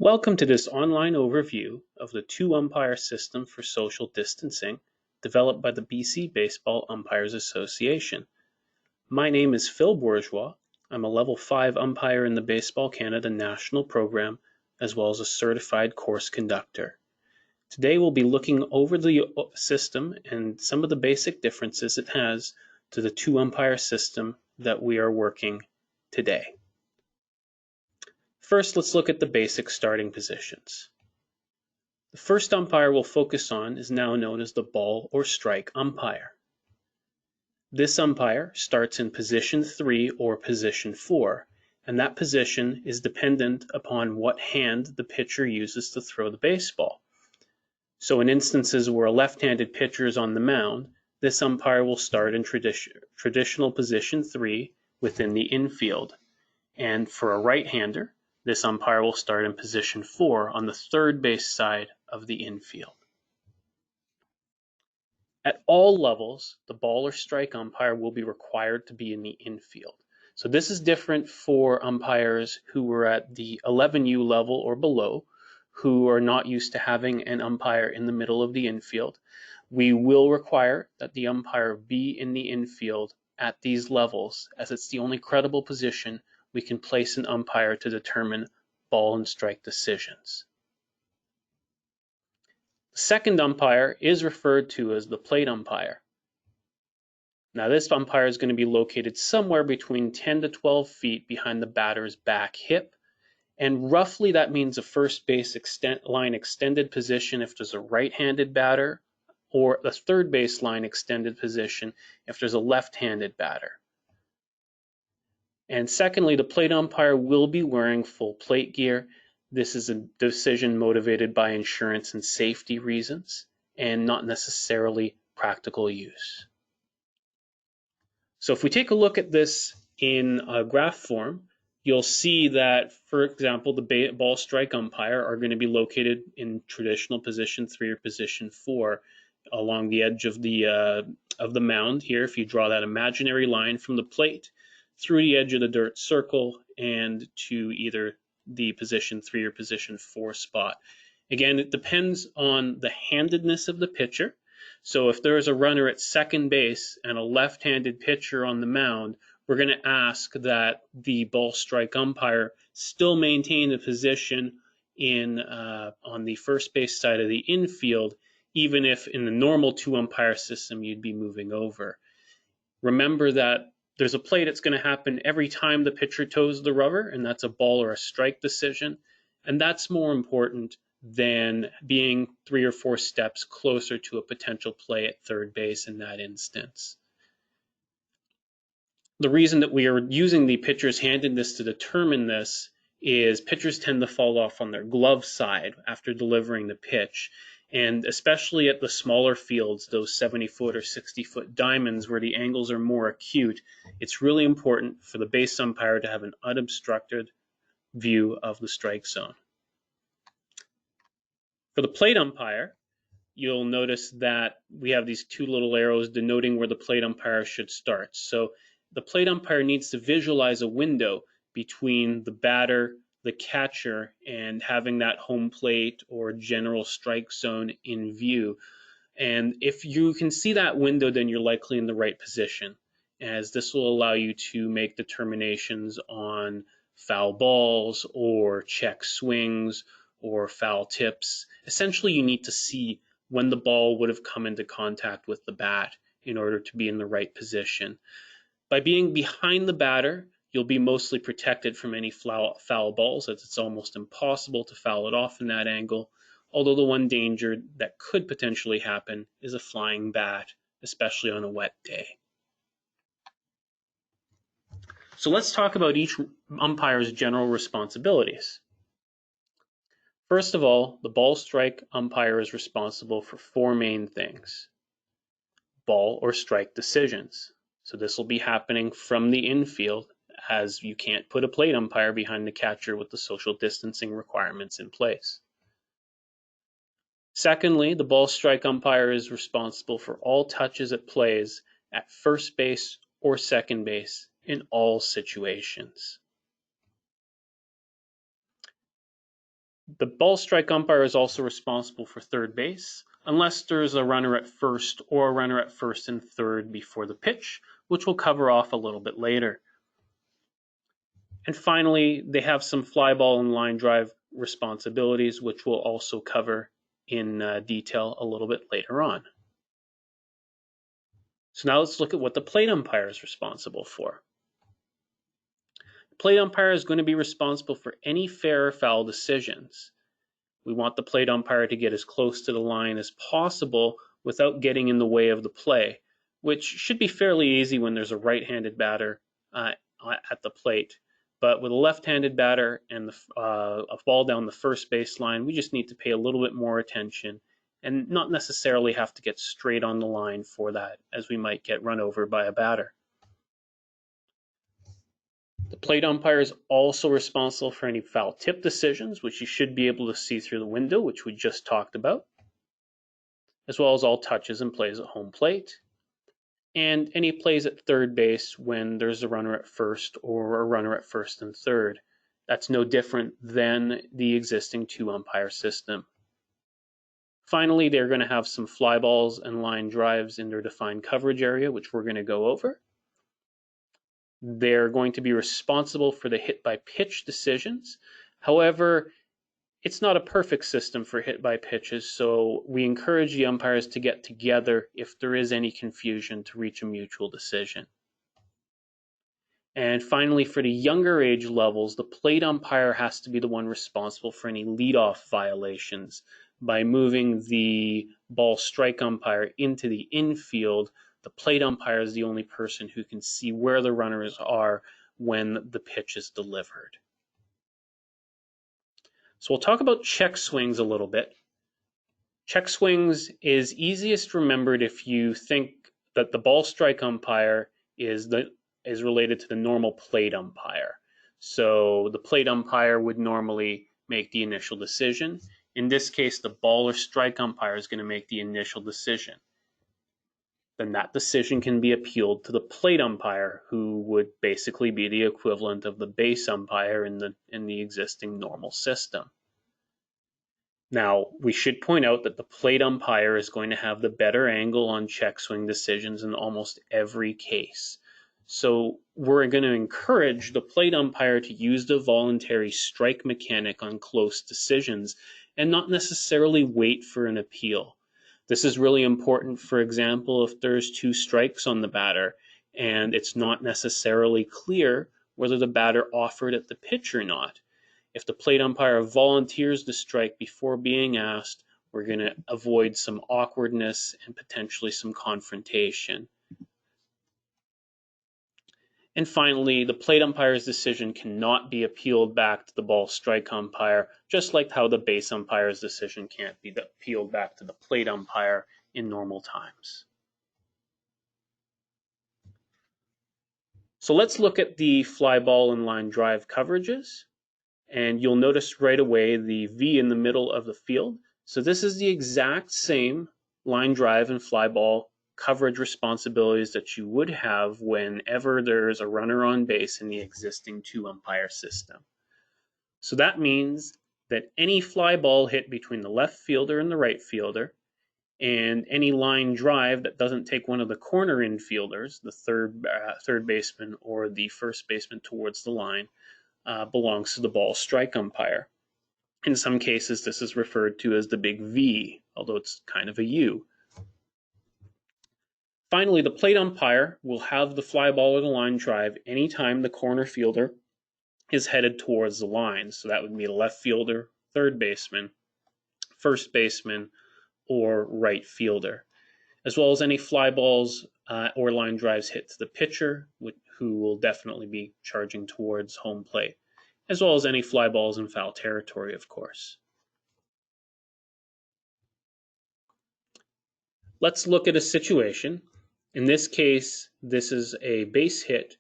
Welcome to this online overview of the two-umpire system for social distancing developed by the BC Baseball Umpires Association. My name is Phil Bourgeois. I'm a Level 5 umpire in the Baseball Canada National Program, as well as a certified course conductor. Today we'll be looking over the system and some of the basic differences it has to the two-umpire system that we are working today. First, let's look at the basic starting positions. The first umpire we'll focus on is now known as the ball or strike umpire. This umpire starts in position 3 or position 4, and that position is dependent upon what hand the pitcher uses to throw the baseball. So in instances where a left-handed pitcher is on the mound, this umpire will start in traditional position 3 within the infield. And for a right-hander, this umpire will start in position 4 on the third base side of the infield. At all levels, the ball or strike umpire will be required to be in the infield. So this is different for umpires who are at the 11U level or below, who are not used to having an umpire in the middle of the infield. We will require that the umpire be in the infield at these levels, as it's the only credible position we can place an umpire to determine ball and strike decisions. The second umpire is referred to as the plate umpire. Now this umpire is going to be located somewhere between 10 to 12 feet behind the batter's back hip, and roughly that means a first base line extended position if there's a right-handed batter, or a third base line extended position if there's a left-handed batter. And secondly, the plate umpire will be wearing full plate gear. This is a decision motivated by insurance and safety reasons, and not necessarily practical use. So if we take a look at this in a graph form, you'll see that, for example, the ball strike umpire are going to be located in traditional position 3 or position 4 along the edge of the mound here. If you draw that imaginary line from the plate through the edge of the dirt circle and to either the position 3 or position 4 spot. Again, it depends on the handedness of the pitcher. So if there is a runner at second base and a left-handed pitcher on the mound, we're going to ask that the ball strike umpire still maintain the position on the first base side of the infield, even if in the normal two-umpire system you'd be moving over. Remember that there's a play that's going to happen every time the pitcher toes the rubber, and that's a ball or a strike decision. And that's more important than being 3 or 4 steps closer to a potential play at third base in that instance. The reason that we are using the pitcher's handedness to determine this is pitchers tend to fall off on their glove side after delivering the pitch. And especially at the smaller fields, those 70-foot or 60-foot diamonds where the angles are more acute, it's really important for the base umpire to have an unobstructed view of the strike zone. For the plate umpire, you'll notice that we have these 2 little arrows denoting where the plate umpire should start. So the plate umpire needs to visualize a window between the batter, the catcher, and having that home plate or general strike zone in view. And if you can see that window, then you're likely in the right position, as this will allow you to make determinations on foul balls or check swings or foul tips. Essentially, you need to see when the ball would have come into contact with the bat in order to be in the right position. By being behind the batter, you'll be mostly protected from any foul balls, as it's almost impossible to foul it off in that angle, although the one danger that could potentially happen is a flying bat, especially on a wet day. So let's talk about each umpire's general responsibilities. First of all, the ball strike umpire is responsible for 4 main things: ball or strike decisions. So this will be happening from the infield, as you can't put a plate umpire behind the catcher with the social distancing requirements in place. Secondly, the ball strike umpire is responsible for all touches at plays at first base or second base in all situations. The ball strike umpire is also responsible for third base, unless there's a runner at first or a runner at first and third before the pitch, which we'll cover off a little bit later. And finally, they have some fly ball and line drive responsibilities, which we'll also cover in detail a little bit later on. So now let's look at what the plate umpire is responsible for. The plate umpire is going to be responsible for any fair or foul decisions. We want the plate umpire to get as close to the line as possible without getting in the way of the play, which should be fairly easy when there's a right-handed batter at the plate. But with a left-handed batter and a ball down the first baseline, we just need to pay a little bit more attention and not necessarily have to get straight on the line for that, as we might get run over by a batter. The plate umpire is also responsible for any foul tip decisions, which you should be able to see through the window, which we just talked about, as well as all touches and plays at home plate, and any plays at third base when there's a runner at first or a runner at first and third. That's no different than the existing two-umpire system. Finally, they're going to have some fly balls and line drives in their defined coverage area, which we're going to go over. They're going to be responsible for the hit-by-pitch decisions. However, it's not a perfect system for hit-by-pitches, so we encourage the umpires to get together if there is any confusion to reach a mutual decision. And finally, for the younger age levels, the plate umpire has to be the one responsible for any leadoff violations by moving the ball strike umpire into the infield. The plate umpire is the only person who can see where the runners are when the pitch is delivered. So we'll talk about check swings a little bit. Check swings is easiest remembered if you think that the ball strike umpire is related to the normal plate umpire. So the plate umpire would normally make the initial decision. In this case, the ball or strike umpire is going to make the initial decision. Then that decision can be appealed to the plate umpire, who would basically be the equivalent of the base umpire in the existing normal system. Now, we should point out that the plate umpire is going to have the better angle on check swing decisions in almost every case. So we're going to encourage the plate umpire to use the voluntary strike mechanic on close decisions and not necessarily wait for an appeal. This is really important, for example, if there's two strikes on the batter and it's not necessarily clear whether the batter offered at the pitch or not. If the plate umpire volunteers the strike before being asked, we're going to avoid some awkwardness and potentially some confrontation. And finally, the plate umpire's decision cannot be appealed back to the ball strike umpire, just like how the base umpire's decision can't be appealed back to the plate umpire in normal times. So let's look at the fly ball and line drive coverages. And you'll notice right away the V in the middle of the field. So this is the exact same line drive and fly ball coverage responsibilities that you would have whenever there's a runner on base in the existing two-umpire system. So that means that any fly ball hit between the left fielder and the right fielder, and any line drive that doesn't take one of the corner infielders, the third baseman or the first baseman towards the line, belongs to the ball strike umpire. In some cases, this is referred to as the big V, although it's kind of a U. Finally, the plate umpire will have the fly ball or the line drive anytime the corner fielder is headed towards the line. So that would be the left fielder, third baseman, first baseman, or right fielder, as well as any fly balls or line drives hit to the pitcher, who will definitely be charging towards home plate, as well as any fly balls in foul territory, of course. Let's look at a situation. In this case, this is a base hit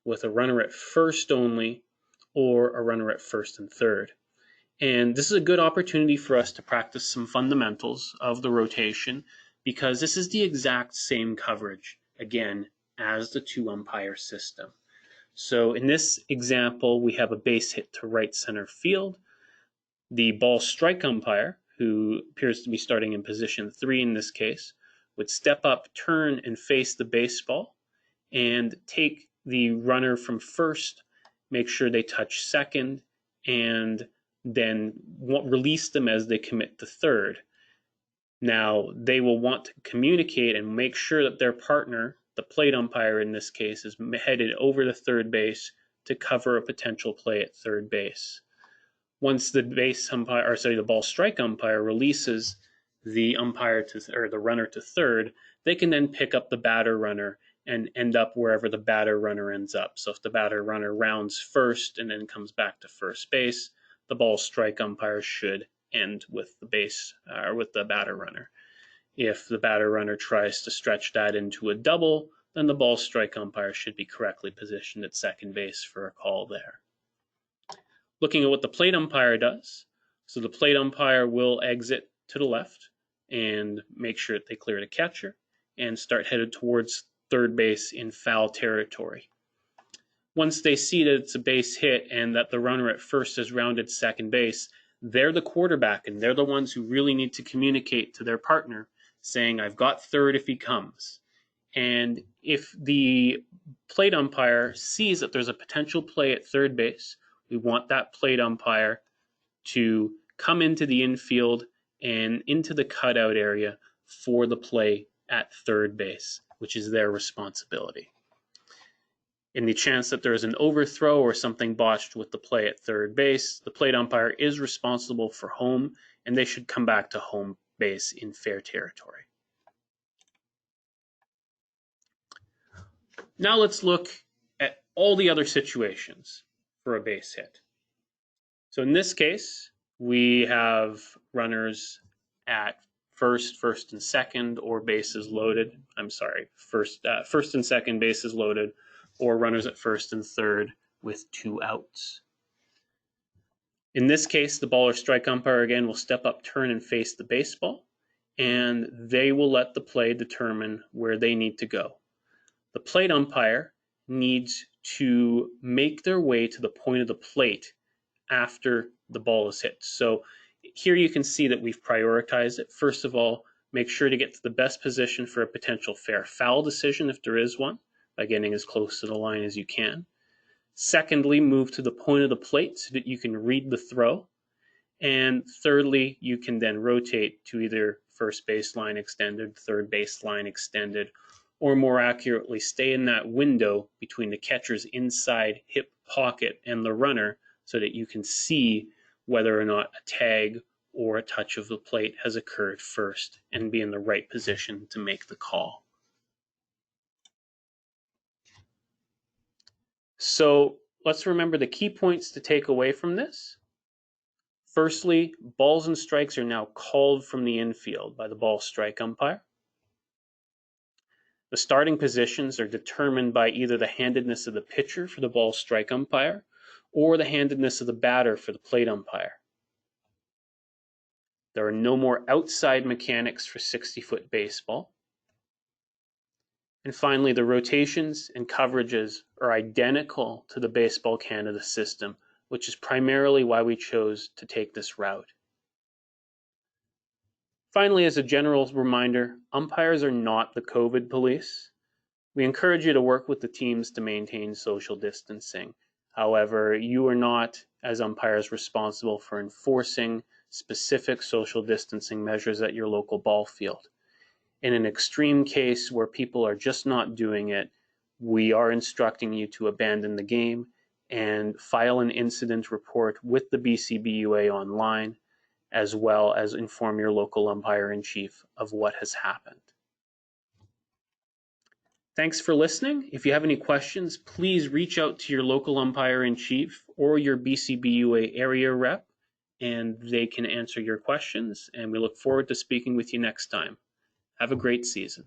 with a runner at first only or a runner at first and third. And this is a good opportunity for us to practice some fundamentals of the rotation, because this is the exact same coverage, again, as the two-umpire system. So in this example, we have a base hit to right center field. The ball strike umpire, who appears to be starting in position 3 in this case, would step up, turn, and face the baseball and take the runner from first, make sure they touch second, and then release them as they commit to third. Now, they will want to communicate and make sure that their partner, the plate umpire in this case, is headed over to third base to cover a potential play at third base. Once the the ball strike umpire releases the runner to third, they can then pick up the batter runner and end up wherever the batter runner ends up. So if the batter runner rounds first and then comes back to first base, the ball strike umpire should end with the batter runner. If the batter runner tries to stretch that into a double, then the ball strike umpire should be correctly positioned at second base for a call there. Looking at what the plate umpire does, so the plate umpire will exit to the left and make sure that they clear the catcher and start headed towards third base in foul territory. Once they see that it's a base hit and that the runner at first has rounded second base, they're the quarterback and they're the ones who really need to communicate to their partner saying, I've got third if he comes. And if the plate umpire sees that there's a potential play at third base, we want that plate umpire to come into the infield and into the cutout area for the play at third base, which is their responsibility. In the chance that there is an overthrow or something botched with the play at third base, the plate umpire is responsible for home, and they should come back to home base in fair territory. Now let's look at all the other situations for a base hit. So in this case, we have runners at first and second, or bases loaded. First and second bases loaded, or runners at first and third with 2 outs. In this case, the ball or strike umpire again will step up, turn, and face the baseball, and they will let the play determine where they need to go. The plate umpire needs to make their way to the point of the plate after the ball is hit. So here you can see that we've prioritized it. First of all, make sure to get to the best position for a potential fair foul decision if there is one, by getting as close to the line as you can. Secondly, move to the point of the plate so that you can read the throw. And thirdly, you can then rotate to either first baseline extended, third baseline extended, or more accurately, stay in that window between the catcher's inside hip pocket and the runner so that you can see whether or not a tag or a touch of the plate has occurred first and be in the right position to make the call. So let's remember the key points to take away from this. Firstly, balls and strikes are now called from the infield by the ball strike umpire. The starting positions are determined by either the handedness of the pitcher for the ball strike umpire or the handedness of the batter for the plate umpire. There are no more outside mechanics for 60-foot baseball. And finally, the rotations and coverages are identical to the Baseball Canada system, which is primarily why we chose to take this route. Finally, as a general reminder, umpires are not the COVID police. We encourage you to work with the teams to maintain social distancing. However, you are not, as umpires, responsible for enforcing specific social distancing measures at your local ball field. In an extreme case where people are just not doing it, we are instructing you to abandon the game and file an incident report with the BCBUA online, as well as inform your local umpire-in-chief of what has happened. Thanks for listening. If you have any questions, please reach out to your local umpire-in-chief or your BCBUA area rep, and they can answer your questions, and we look forward to speaking with you next time. Have a great season.